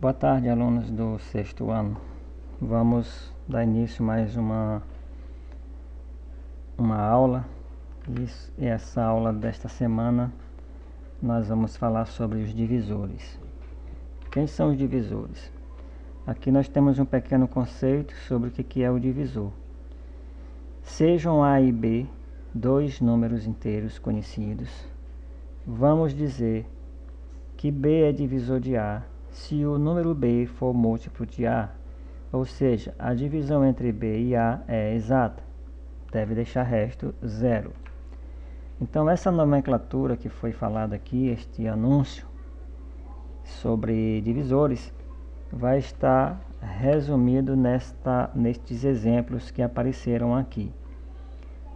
Boa tarde, alunos do sexto ano. Vamos dar início a mais uma aula. E essa aula desta semana nós vamos falar sobre os divisores. Quem são os divisores? Aqui nós temos um pequeno conceito sobre o que é o divisor. Sejam A e B dois números inteiros conhecidos, vamos dizer que B é divisor de A se o número B for múltiplo de A, ou seja, a divisão entre B e A é exata, deve deixar resto zero. Então essa nomenclatura que foi falada aqui, este anúncio sobre divisores, vai estar resumido nestes exemplos que apareceram aqui.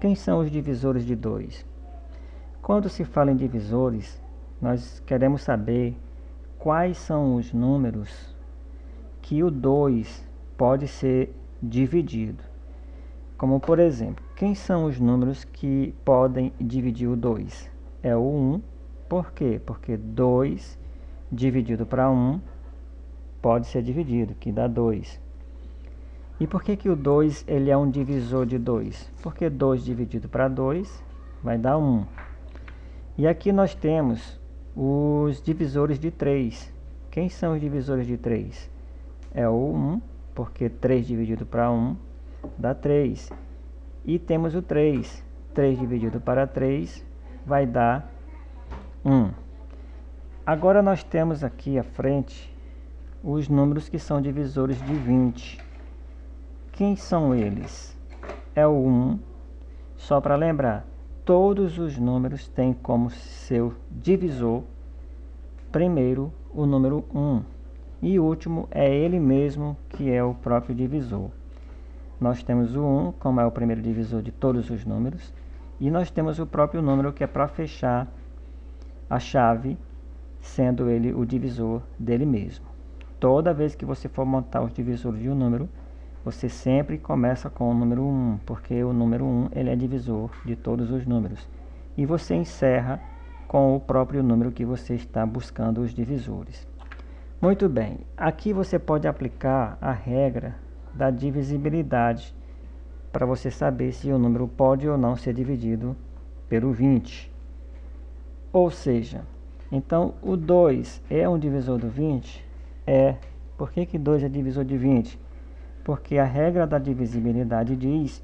Quem são os divisores de 2? Quando se fala em divisores, nós queremos saber quais são os números que o 2 pode ser dividido. Como por exemplo, quem são os números que podem dividir o 2? É o 1. Por quê? Porque 2 dividido para 1 pode ser dividido, que dá 2. E por que o 2 ele é um divisor de 2? Porque 2 dividido para 2 vai dar 1. E aqui nós temos os divisores de 3. Quem são os divisores de 3? É o 1, porque 3 dividido para 1 dá 3. E temos o 3. 3 dividido para 3 vai dar 1. Agora nós temos aqui à frente os números que são divisores de 20. Quem são eles? É o 1. Só para lembrar, todos os números têm como seu divisor primeiro o número 1 e o último é ele mesmo, que é o próprio divisor. Nós temos o 1 como é o primeiro divisor de todos os números e nós temos o próprio número que é para fechar a chave, sendo ele o divisor dele mesmo. Toda vez que você for montar os divisores de um número, você sempre começa com o número 1, porque o número 1 ele é divisor de todos os números. E você encerra com o próprio número que você está buscando os divisores. Muito bem, aqui você pode aplicar a regra da divisibilidade para você saber se o número pode ou não ser dividido pelo 20. Ou seja, então o 2 é um divisor do 20? É. Por que 2 é divisor de 20? Porque a regra da divisibilidade diz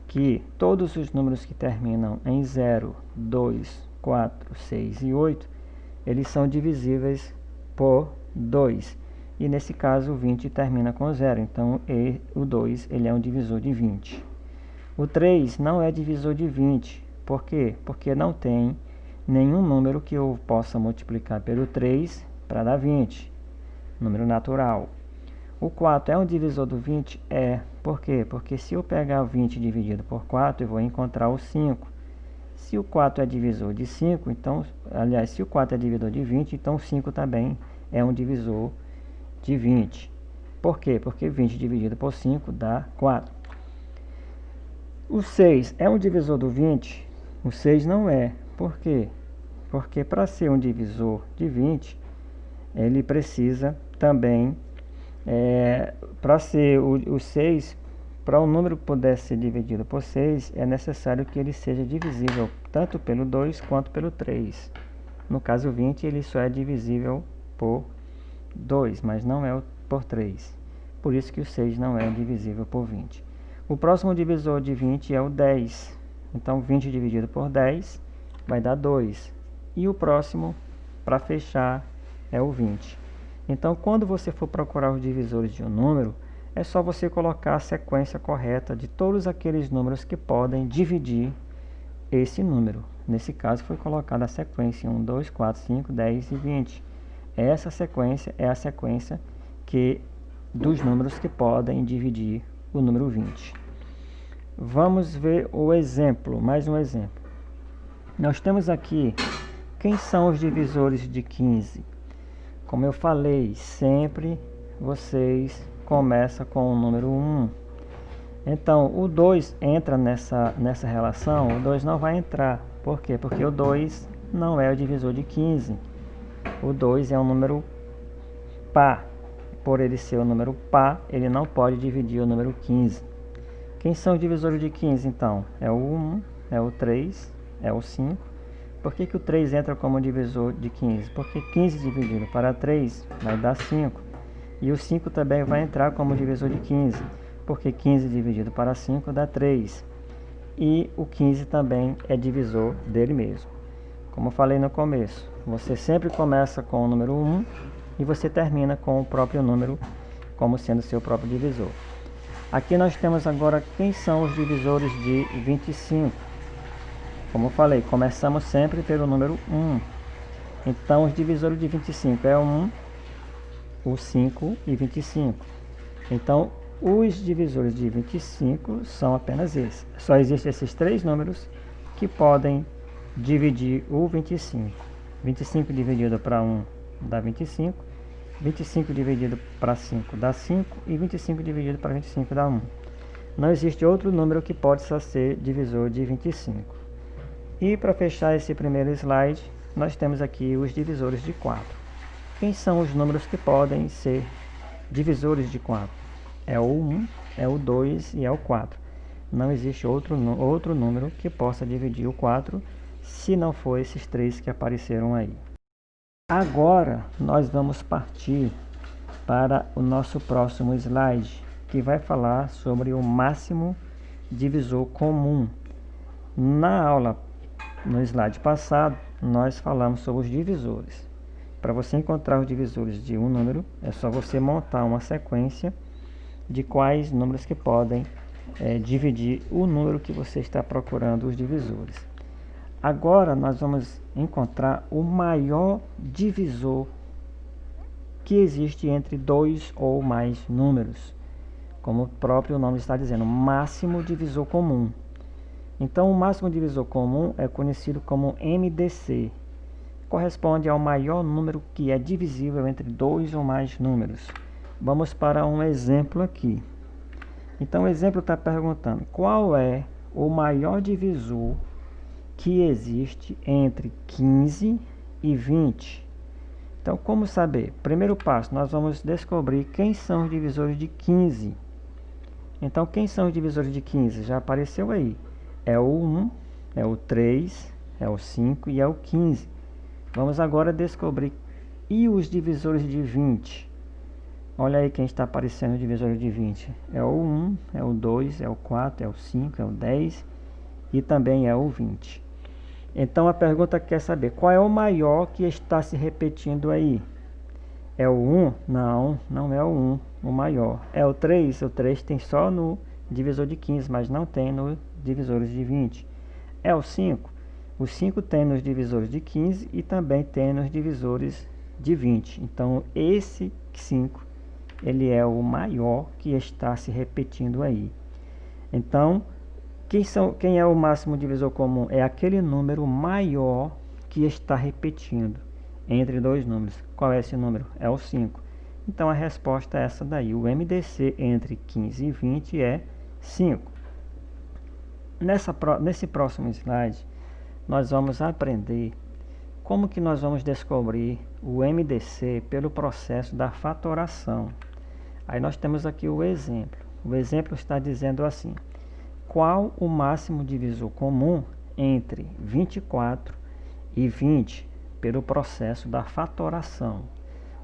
que todos os números que terminam em 0, 2, 4, 6 e 8, eles são divisíveis por 2. E nesse caso o 20 termina com 0, então o 2 ele é um divisor de 20. O 3 não é divisor de 20. Por quê? Porque não tem nenhum número que eu possa multiplicar pelo 3 para dar 20. Número natural. O 4 é um divisor do 20? É. Por quê? Porque se eu pegar o 20 dividido por 4, eu vou encontrar o 5. Se o 4 é divisor de 5, então, aliás, se o 4 é divisor de 20, então o 5 também é um divisor de 20. Por quê? Porque 20 dividido por 5 dá 4. O 6 é um divisor do 20? O 6 não é. Por quê? Porque para ser um divisor de 20, ele precisa também, para ser o 6, para um número poder ser dividido por 6, é necessário que ele seja divisível tanto pelo 2 quanto pelo 3. No caso 20, ele só é divisível por 2, mas não é por 3. Por isso que o 6 não é divisível por 20. O próximo divisor de 20 é o 10. Então 20 dividido por 10 vai dar 2. E o próximo, para fechar, é o 20. Então, quando você for procurar os divisores de um número, é só você colocar a sequência correta de todos aqueles números que podem dividir esse número. Nesse caso, foi colocada a sequência 1, 2, 4, 5, 10 e 20. Essa sequência é a sequência dos números que podem dividir o número 20. Vamos ver o exemplo, mais um exemplo. Nós temos aqui, quem são os divisores de 15? Como eu falei, sempre vocês começam com o número 1. Então, o 2 entra nessa relação, o 2 não vai entrar. Por quê? Porque o 2 não é o divisor de 15. O 2 é um número par. por ele ser o número par, ele não pode dividir o número 15. Quem são os divisores de 15, então? É o 1, é o 3, é o 5. Por que o 3 entra como divisor de 15? Porque 15 dividido para 3 vai dar 5. E o 5 também vai entrar como divisor de 15, porque 15 dividido para 5 dá 3. E o 15 também é divisor dele mesmo. Como eu falei no começo, você sempre começa com o número 1 e você termina com o próprio número como sendo seu próprio divisor. Aqui nós temos agora quem são os divisores de 25. Como eu falei, começamos sempre pelo número 1. Então os divisores de 25 é o 1, o 5 e 25. Então os divisores de 25 são apenas esses. Só existem esses três números que podem dividir o 25. 25 dividido para 1 dá 25. 25 dividido para 5 dá 5. E 25 dividido para 25 dá 1. Não existe outro número que possa ser divisor de 25. E para fechar esse primeiro slide, nós temos aqui os divisores de 4. Quem são os números que podem ser divisores de 4? É o 1, é o 2 e é o 4. Não existe outro número que possa dividir o 4, se não for esses três que apareceram aí. Agora nós vamos partir para o nosso próximo slide, que vai falar sobre o máximo divisor comum. No slide passado, nós falamos sobre os divisores. Para você encontrar os divisores de um número, é só você montar uma sequência de quais números que podem dividir o número que você está procurando os divisores. Agora nós vamos encontrar o maior divisor que existe entre dois ou mais números. Como o próprio nome está dizendo, máximo divisor comum. Então o máximo divisor comum é conhecido como MDC. Corresponde ao maior número que é divisível entre dois ou mais números. Vamos para um exemplo aqui. Então o exemplo está perguntando qual é o maior divisor que existe entre 15 e 20. Então, como saber? Primeiro passo, nós vamos descobrir quem são os divisores de 15. Então, quem são os divisores de 15? Já apareceu aí. É o 1, é o 3, é o 5 e é o 15. Vamos agora descobrir. E os divisores de 20? Olha aí quem está aparecendo os divisores de 20. É o 1, é o 2, é o 4, é o 5, é o 10 e também é o 20. Então a pergunta quer saber qual é o maior que está se repetindo aí. É o 1? Não, não é o 1, o maior. É o 3? O 3 tem só no divisor de 15, mas não tem nos divisores de 20. É o 5? O 5 tem nos divisores de 15 e também tem nos divisores de 20. Então esse 5, ele é o maior que está se repetindo aí. Então, quem é o máximo divisor comum? É aquele número maior que está repetindo entre dois números. Qual é esse número? É o 5. Então a resposta é essa daí. O MDC entre 15 e 20 é 5. Nesse próximo slide, nós vamos aprender como que nós vamos descobrir o MDC pelo processo da fatoração. Aí nós temos aqui o exemplo. O exemplo está dizendo assim: qual o máximo divisor comum entre 24 e 20 pelo processo da fatoração?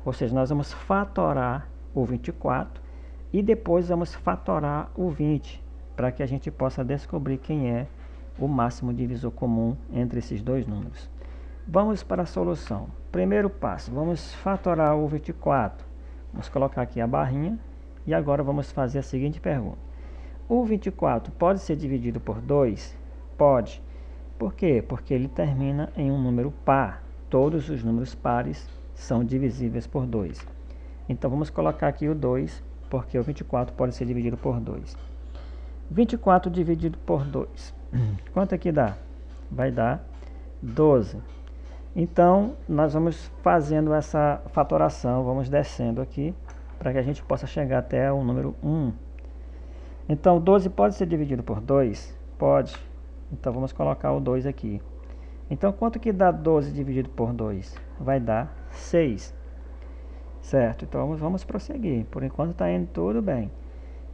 Ou seja, nós vamos fatorar o 24 e depois vamos fatorar o 20, para que a gente possa descobrir quem é o máximo divisor comum entre esses dois números. Vamos para a solução. Primeiro passo, vamos fatorar o 24. Vamos colocar aqui a barrinha e agora vamos fazer a seguinte pergunta. O 24 pode ser dividido por 2? Pode. Por quê? Porque ele termina em um número par. Todos os números pares são divisíveis por 2. Então vamos colocar aqui o 2, porque o 24 pode ser dividido por 2. 24 dividido por 2. Quanto é que dá? Vai dar 12. Então nós vamos fazendo essa fatoração, vamos descendo aqui, para que a gente possa chegar até o número 1. Então, 12 pode ser dividido por 2? Pode. Então, vamos colocar o 2 aqui. Então, quanto que dá 12 dividido por 2? Vai dar 6. Certo, então vamos prosseguir. Por enquanto está indo tudo bem.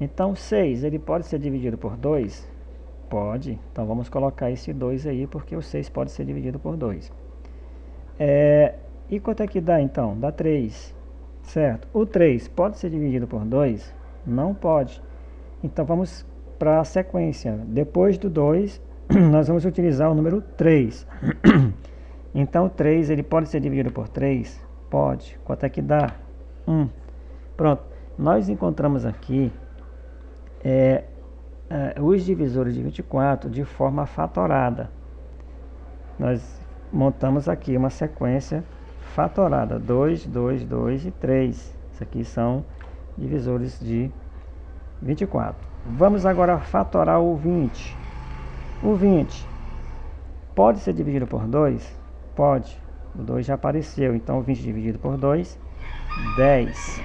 Então 6, ele pode ser dividido por 2? Pode. Então vamos colocar esse 2 aí, porque o 6 pode ser dividido por 2. E quanto é que dá então? Dá 3. Certo. O 3 pode ser dividido por 2? Não pode. Então vamos para a sequência. Depois do 2, nós vamos utilizar o número 3. Então o 3 ele pode ser dividido por 3? Pode. Quanto é que dá? 1. Pronto. Nós encontramos aqui os divisores de 24 de forma fatorada. Nós montamos aqui uma sequência fatorada. 2, 2, 2 e 3. Isso aqui são divisores de 24. Vamos agora fatorar o 20. O 20 pode ser dividido por 2? Pode. O 2 já apareceu. Então, o 20 dividido por 2, 10.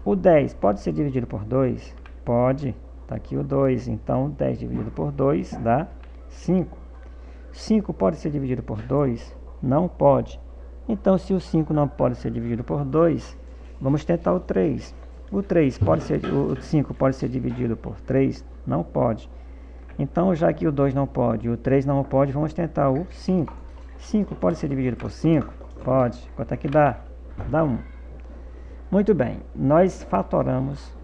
O 10 pode ser dividido por 2? Pode. Está aqui o 2. Então, 10 dividido por 2 dá 5. 5 pode ser dividido por 2? Não pode. Então, se o 5 não pode ser dividido por 2, vamos tentar o 3. O 5 pode ser dividido por 3? Não pode. Então, já que o 2 não pode e o 3 não pode, vamos tentar o 5. 5 pode ser dividido por 5? Pode. Quanto é que dá? Dá 1. Muito bem. Nós fatoramos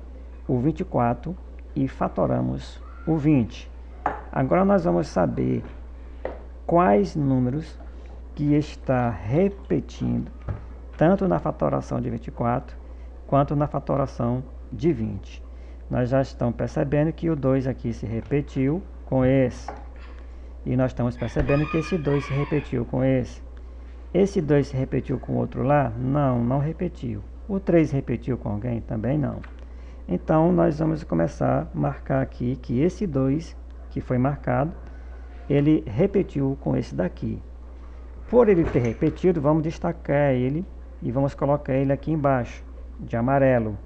o 24 e fatoramos o 20. Agora nós vamos saber quais números que está repetindo tanto na fatoração de 24 quanto na fatoração de 20. Nós já estamos percebendo que o 2 aqui se repetiu com esse. E nós estamos percebendo que esse 2 se repetiu com esse. Esse 2 se repetiu com o outro lá? Não, não repetiu. O 3 repetiu com alguém? Também não. Então, nós vamos começar a marcar aqui que esse 2 que foi marcado, ele repetiu com esse daqui. Por ele ter repetido, vamos destacar ele e vamos colocar ele aqui embaixo, de amarelo.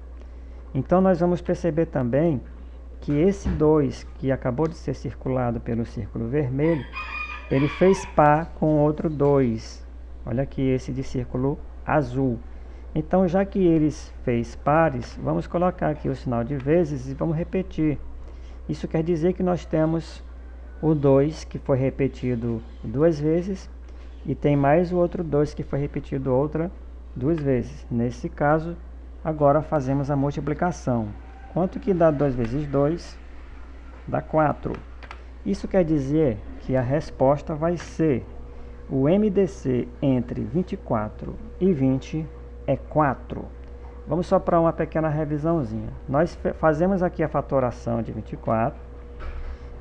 Então, nós vamos perceber também que esse 2 que acabou de ser circulado pelo círculo vermelho, ele fez par com outro 2. Olha aqui esse de círculo azul. Então, já que eles fez pares, vamos colocar aqui o sinal de vezes e vamos repetir. Isso quer dizer que nós temos o 2 que foi repetido 2 vezes e tem mais o outro 2 que foi repetido outra 2 vezes. Nesse caso, agora fazemos a multiplicação. Quanto que dá 2 vezes 2? Dá 4. Isso quer dizer que a resposta vai ser o MDC entre 24 e 20 é 4. Vamos só para uma pequena revisãozinha. Nós fazemos aqui a fatoração de 24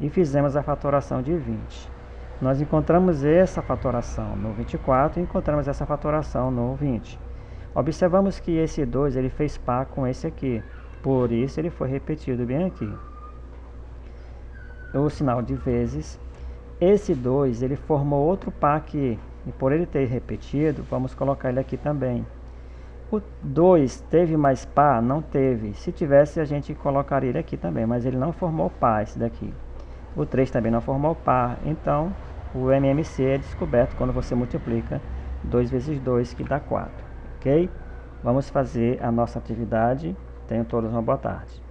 e fizemos a fatoração de 20. Nós encontramos essa fatoração no 24 e encontramos essa fatoração no 20. Observamos que esse 2 ele fez par com esse aqui. Por isso ele foi repetido bem aqui. O sinal de vezes. Esse 2 ele formou outro par aqui. E por ele ter repetido, vamos colocar ele aqui também. O 2 teve mais par? Não teve. Se tivesse, a gente colocaria ele aqui também. Mas ele não formou par, esse daqui. O 3 também não formou par. Então, o MMC é descoberto quando você multiplica 2 vezes 2, que dá 4. Ok? Vamos fazer a nossa atividade. Tenham todos uma boa tarde.